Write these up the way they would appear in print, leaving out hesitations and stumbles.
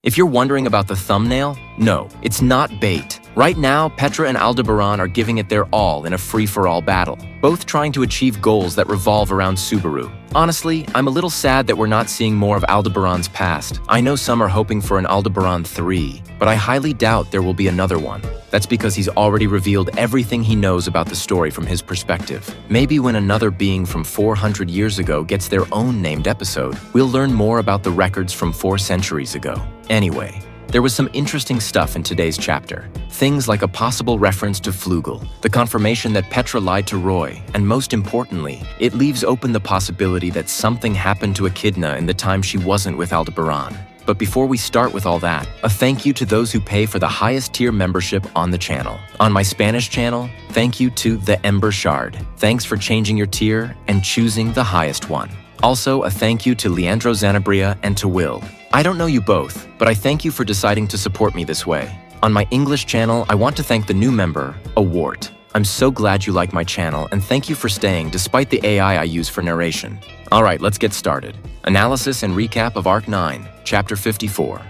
If you're wondering about the thumbnail, no, it's not bait. Right now, Petra and Aldebaran are giving it their all in a free-for-all battle, both trying to achieve goals that revolve around Subaru. Honestly, I'm a little sad that we're not seeing more of Aldebaran's past. I know some are hoping for an Aldebaran 3, but I highly doubt there will be another one. That's because he's already revealed everything he knows about the story from his perspective. Maybe when another being from 400 years ago gets their own named episode, we'll learn more about the records from 4 centuries ago. Anyway, there was some interesting stuff in today's chapter. Things like a possible reference to Flugel, the confirmation that Petra lied to Roy, and most importantly, it leaves open the possibility that something happened to Echidna in the time she wasn't with Aldebaran. But before we start with all that, a thank you to those who pay for the highest tier membership on the channel. On my Spanish channel, thank you to the Ember Shard. Thanks for changing your tier and choosing the highest one. Also, a thank you to Leandro Zanabria and to Will. I don't know you both, but I thank you for deciding to support me this way. On my English channel, I want to thank the new member, Awart. I'm so glad you like my channel, and thank you for staying despite the AI I use for narration. Alright, let's get started. Analysis and recap of Arc 9, Chapter 54.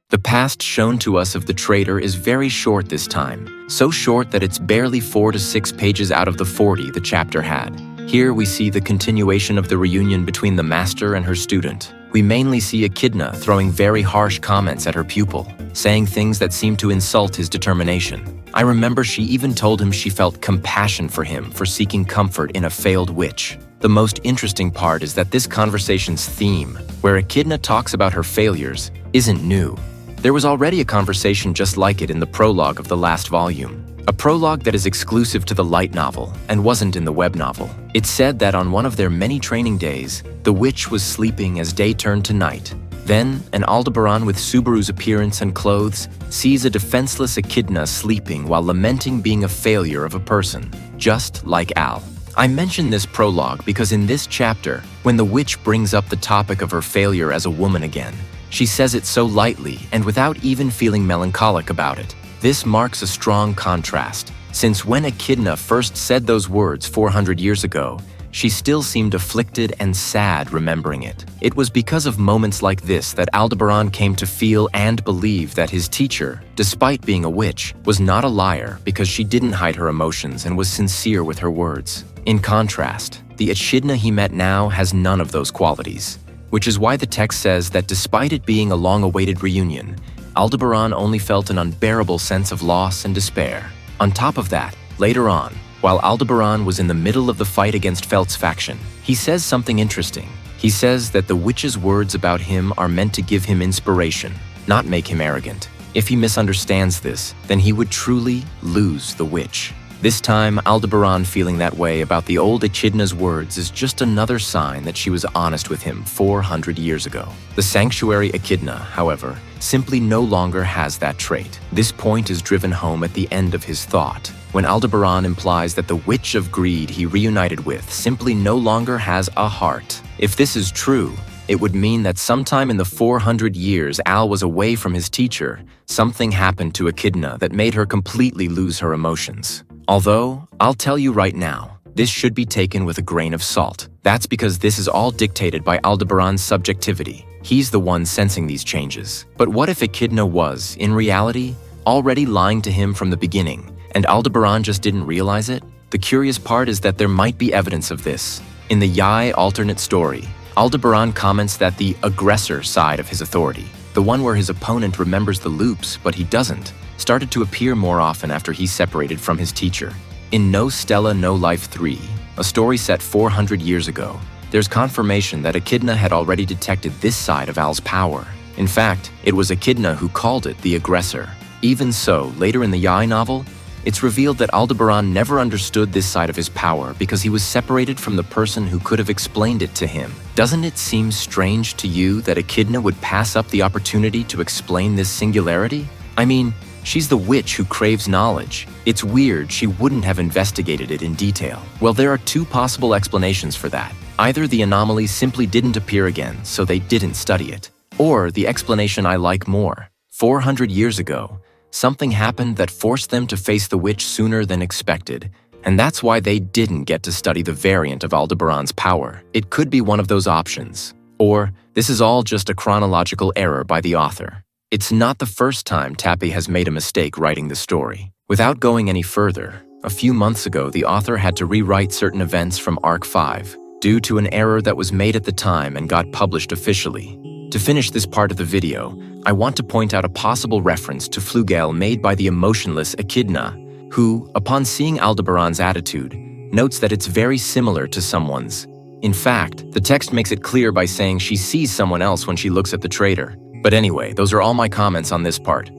The past shown to us of the traitor is very short this time, so short that it's barely 4 to 6 pages out of the 40 the chapter had. Here we see the continuation of the reunion between the master and her student. We mainly see Echidna throwing very harsh comments at her pupil, saying things that seem to insult his determination. I remember she even told him she felt compassion for him for seeking comfort in a failed witch. The most interesting part is that this conversation's theme, where Echidna talks about her failures, isn't new. There was already a conversation just like it in the prologue of the last volume. A prologue that is exclusive to the light novel and wasn't in the web novel. It said that on one of their many training days, the witch was sleeping as day turned to night. Then, an Aldebaran with Subaru's appearance and clothes sees a defenseless Echidna sleeping while lamenting being a failure of a person, just like Al. I mention this prologue because in this chapter, when the witch brings up the topic of her failure as a woman again, she says it so lightly and without even feeling melancholic about it. This marks a strong contrast, since when Echidna first said those words 400 years ago, she still seemed afflicted and sad remembering it. It was because of moments like this that Aldebaran came to feel and believe that his teacher, despite being a witch, was not a liar because she didn't hide her emotions and was sincere with her words. In contrast, the Echidna he met now has none of those qualities, which is why the text says that despite it being a long-awaited reunion, Aldebaran only felt an unbearable sense of loss and despair. On top of that, later on, while Aldebaran was in the middle of the fight against Felt's faction, he says something interesting. He says that the witch's words about him are meant to give him inspiration, not make him arrogant. If he misunderstands this, then he would truly lose the witch. This time, Aldebaran feeling that way about the old Echidna's words is just another sign that she was honest with him 400 years ago. The sanctuary Echidna, however, simply no longer has that trait. This point is driven home at the end of his thought, when Aldebaran implies that the witch of greed he reunited with simply no longer has a heart. If this is true, it would mean that sometime in the 400 years Al was away from his teacher, something happened to Echidna that made her completely lose her emotions. Although, I'll tell you right now, this should be taken with a grain of salt. That's because this is all dictated by Aldebaran's subjectivity. He's the one sensing these changes. But what if Echidna was, in reality, already lying to him from the beginning, and Aldebaran just didn't realize it? The curious part is that there might be evidence of this. In the Yai alternate story, Aldebaran comments that the aggressor side of his authority, the one where his opponent remembers the loops but he doesn't, started to appear more often after he separated from his teacher. In No Stella No Life 3, a story set 400 years ago, there's confirmation that Echidna had already detected this side of Al's power. In fact, it was Echidna who called it the aggressor. Even so, later in the Yai novel, it's revealed that Aldebaran never understood this side of his power because he was separated from the person who could have explained it to him. Doesn't it seem strange to you that Echidna would pass up the opportunity to explain this singularity? I mean, she's the witch who craves knowledge. It's weird she wouldn't have investigated it in detail. Well, there are 2 possible explanations for that. Either the anomaly simply didn't appear again, so they didn't study it. Or the explanation I like more. 400 years ago, something happened that forced them to face the witch sooner than expected, and that's why they didn't get to study the variant of Aldebaran's power. It could be one of those options. Or This is all just a chronological error by the author. It's not the first time Tappy has made a mistake writing the story. Without going any further, a few months ago the author had to rewrite certain events from Arc 5 due to an error that was made at the time and got published officially. To finish this part of the video, I want to point out a possible reference to Flugel made by the emotionless Echidna, who, upon seeing Aldebaran's attitude, notes that it's very similar to someone's. In fact, the text makes it clear by saying she sees someone else when she looks at the traitor. But anyway, those are all my comments on this part.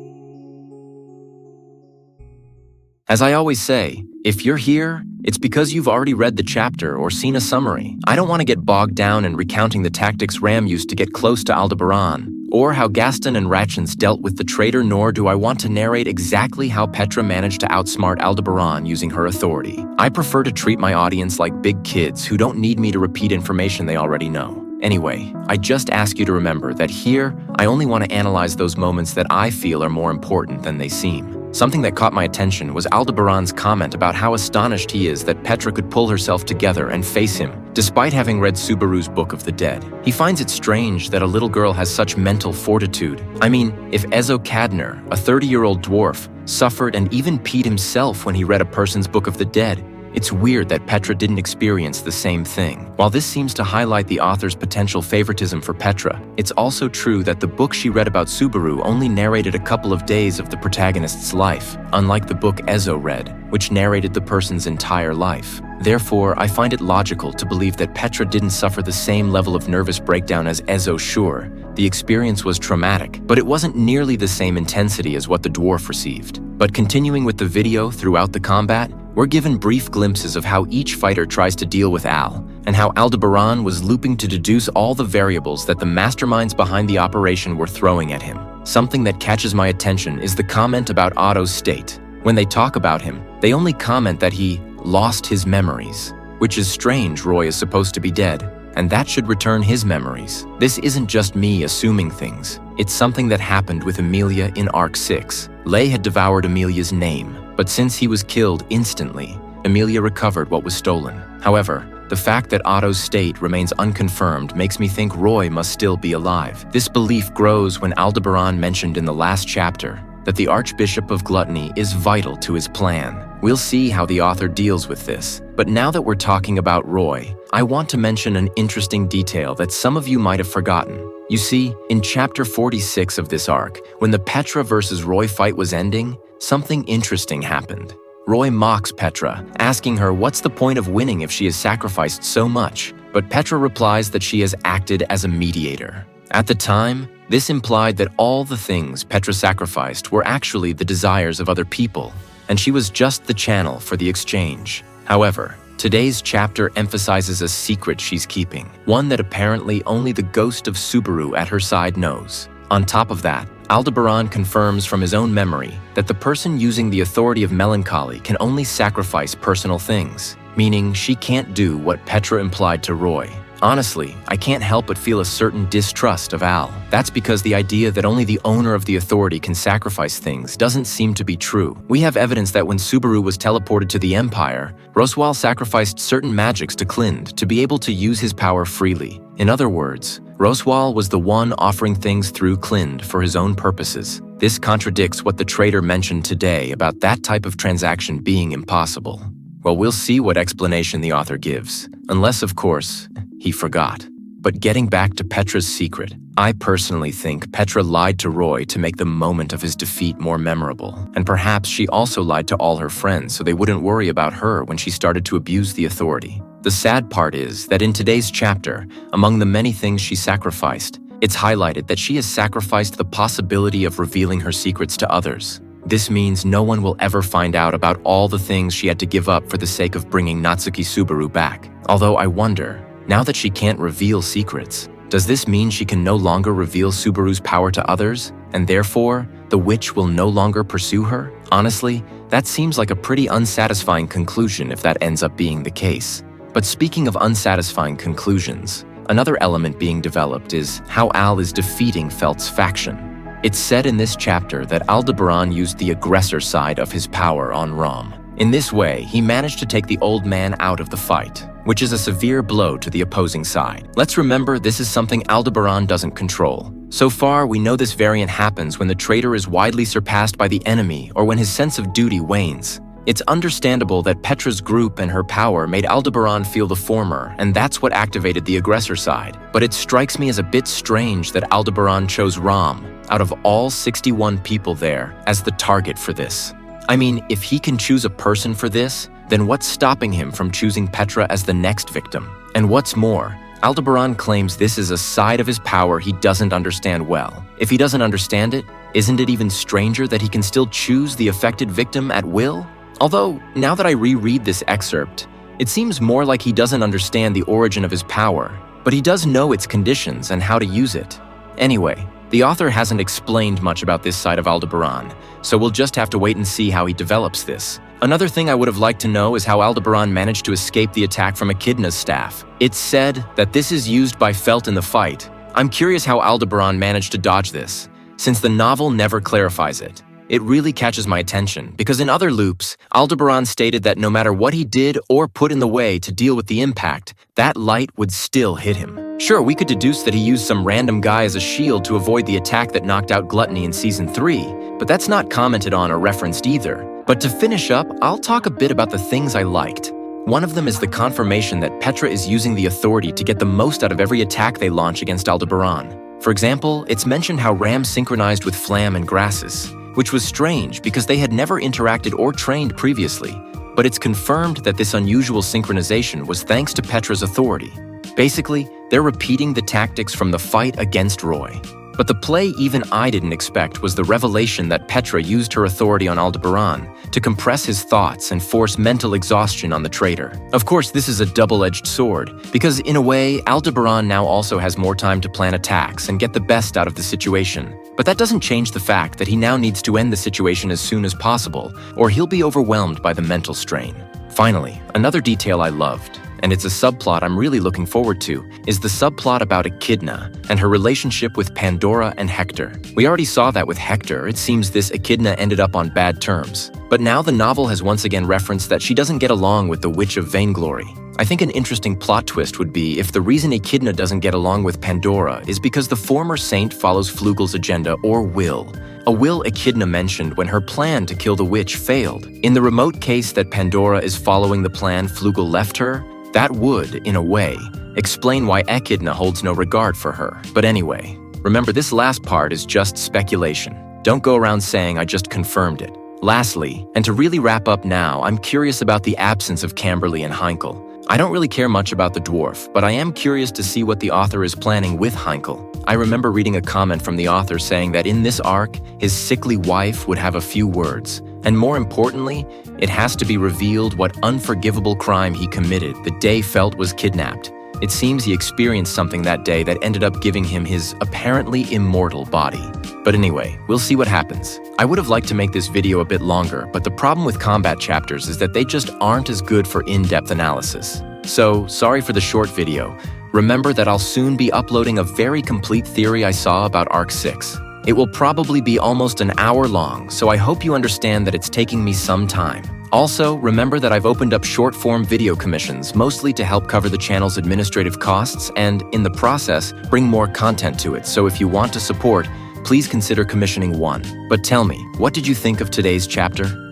As I always say, if you're here, it's because you've already read the chapter or seen a summary. I don't want to get bogged down in recounting the tactics Ram used to get close to Aldebaran, or how Gaston and Ratchins dealt with the traitor, nor do I want to narrate exactly how Petra managed to outsmart Aldebaran using her authority. I prefer to treat my audience like big kids who don't need me to repeat information they already know. Anyway, I just ask you to remember that here, I only want to analyze those moments that I feel are more important than they seem. Something that caught my attention was Aldebaran's comment about how astonished he is that Petra could pull herself together and face him, despite having read Subaru's Book of the Dead. He finds it strange that a little girl has such mental fortitude. I mean, if Ezo Cadner, a 30-year-old dwarf, suffered and even peed himself when he read a person's Book of the Dead, it's weird that Petra didn't experience the same thing. While this seems to highlight the author's potential favoritism for Petra, it's also true that the book she read about Subaru only narrated a couple of days of the protagonist's life, unlike the book Ezo read, which narrated the person's entire life. Therefore, I find it logical to believe that Petra didn't suffer the same level of nervous breakdown as Ezo. Sure, the experience was traumatic, but it wasn't nearly the same intensity as what the dwarf received. But continuing with the video throughout the combat, we're given brief glimpses of how each fighter tries to deal with Al, and how Aldebaran was looping to deduce all the variables that the masterminds behind the operation were throwing at him. Something that catches my attention is the comment about Otto's state. When they talk about him, they only comment that he lost his memories, which is strange. Roy is supposed to be dead, and that should return his memories. This isn't just me assuming things. It's something that happened with Amelia in Arc 6. Lay had devoured Amelia's name, but since he was killed instantly, Amelia recovered what was stolen. However, the fact that Otto's state remains unconfirmed makes me think Roy must still be alive. This belief grows when Aldebaran mentioned in the last chapter that the Archbishop of Gluttony is vital to his plan. We'll see how the author deals with this. But now that we're talking about Roy, I want to mention an interesting detail that some of you might have forgotten. You see, in chapter 46 of this arc, when the Petra versus Roy fight was ending, something interesting happened. Roy mocks Petra, asking her what's the point of winning if she has sacrificed so much, but Petra replies that she has acted as a mediator. At the time, this implied that all the things Petra sacrificed were actually the desires of other people, and she was just the channel for the exchange. However, today's chapter emphasizes a secret she's keeping, one that apparently only the ghost of Subaru at her side knows. On top of that, Aldebaran confirms from his own memory that the person using the authority of melancholy can only sacrifice personal things, meaning she can't do what Petra implied to Roy. Honestly, I can't help but feel a certain distrust of Al. That's because the idea that only the owner of the authority can sacrifice things doesn't seem to be true. We have evidence that when Subaru was teleported to the Empire, Roswaal sacrificed certain magics to Clind to be able to use his power freely. In other words, Roswaal was the one offering things through Clind for his own purposes. This contradicts what the traitor mentioned today about that type of transaction being impossible. Well, we'll see what explanation the author gives, unless, of course, he forgot. But getting back to Petra's secret, I personally think Petra lied to Roy to make the moment of his defeat more memorable. And perhaps she also lied to all her friends so they wouldn't worry about her when she started to abuse the authority. The sad part is that in today's chapter, among the many things she sacrificed, it's highlighted that she has sacrificed the possibility of revealing her secrets to others. This means no one will ever find out about all the things she had to give up for the sake of bringing Natsuki Subaru back. Although I wonder, now that she can't reveal secrets, does this mean she can no longer reveal Subaru's power to others, and therefore, the witch will no longer pursue her? Honestly, that seems like a pretty unsatisfying conclusion if that ends up being the case. But speaking of unsatisfying conclusions, another element being developed is how Al is defeating Felt's faction. It's said in this chapter that Aldebaran used the aggressor side of his power on Rom. In this way, he managed to take the old man out of the fight. which is a severe blow to the opposing side. Let's remember this is something Aldebaran doesn't control. So far, we know this variant happens when the traitor is widely surpassed by the enemy or when his sense of duty wanes. It's understandable that Petra's group and her power made Aldebaran feel the former, and that's what activated the aggressor side. But it strikes me as a bit strange that Aldebaran chose Ram, out of all 61 people there, as the target for this. I mean, if he can choose a person for this, then what's stopping him from choosing Petra as the next victim? And what's more, Aldebaran claims this is a side of his power he doesn't understand well. If he doesn't understand it, isn't it even stranger that he can still choose the affected victim at will? Although, now that I reread this excerpt, it seems more like he doesn't understand the origin of his power, but he does know its conditions and how to use it. Anyway, the author hasn't explained much about this side of Aldebaran, so we'll just have to wait and see how he develops this. Another thing I would have liked to know is how Aldebaran managed to escape the attack from Echidna's staff. It's said that this is used by Felt in the fight. I'm curious how Aldebaran managed to dodge this, since the novel never clarifies it. It really catches my attention, because in other loops, Aldebaran stated that no matter what he did or put in the way to deal with the impact, that light would still hit him. Sure, we could deduce that he used some random guy as a shield to avoid the attack that knocked out Gluttony in Season 3, but that's not commented on or referenced either. But to finish up, I'll talk a bit about the things I liked. One of them is the confirmation that Petra is using the authority to get the most out of every attack they launch against Aldebaran. For example, it's mentioned how Ram synchronized with Flam and Grasses, which was strange because they had never interacted or trained previously, but it's confirmed that this unusual synchronization was thanks to Petra's authority. Basically, they're repeating the tactics from the fight against Roy. But the play even I didn't expect was the revelation that Petra used her authority on Aldebaran to compress his thoughts and force mental exhaustion on the traitor. Of course, this is a double-edged sword, because in a way, Aldebaran now also has more time to plan attacks and get the best out of the situation. But that doesn't change the fact that he now needs to end the situation as soon as possible, or he'll be overwhelmed by the mental strain. Finally, another detail I loved, and it's a subplot I'm really looking forward to, is the subplot about Echidna and her relationship with Pandora and Hector. We already saw that with Hector. It seems this Echidna ended up on bad terms. But now the novel has once again referenced that she doesn't get along with the Witch of Vainglory. I think an interesting plot twist would be if the reason Echidna doesn't get along with Pandora is because the former saint follows Flugel's agenda or will. A will Echidna mentioned when her plan to kill the witch failed. In the remote case that Pandora is following the plan Flugel left her, that would, in a way, explain why Echidna holds no regard for her. But anyway, remember this last part is just speculation. Don't go around saying I just confirmed it. Lastly, and to really wrap up now, I'm curious about the absence of Camberly and Heinkel. I don't really care much about the dwarf, but I am curious to see what the author is planning with Heinkel. I remember reading a comment from the author saying that in this arc, his sickly wife would have a few words. And more importantly, it has to be revealed what unforgivable crime he committed the day Felt was kidnapped. It seems he experienced something that day that ended up giving him his apparently immortal body. But anyway, we'll see what happens. I would have liked to make this video a bit longer, but the problem with combat chapters is that they just aren't as good for in-depth analysis. So, sorry for the short video. Remember that I'll soon be uploading a very complete theory I saw about Arc 6. It will probably be almost an hour long, so I hope you understand that it's taking me some time. Also, remember that I've opened up short-form video commissions, mostly to help cover the channel's administrative costs and, in the process, bring more content to it. So if you want to support, please consider commissioning one. But tell me, what did you think of today's chapter?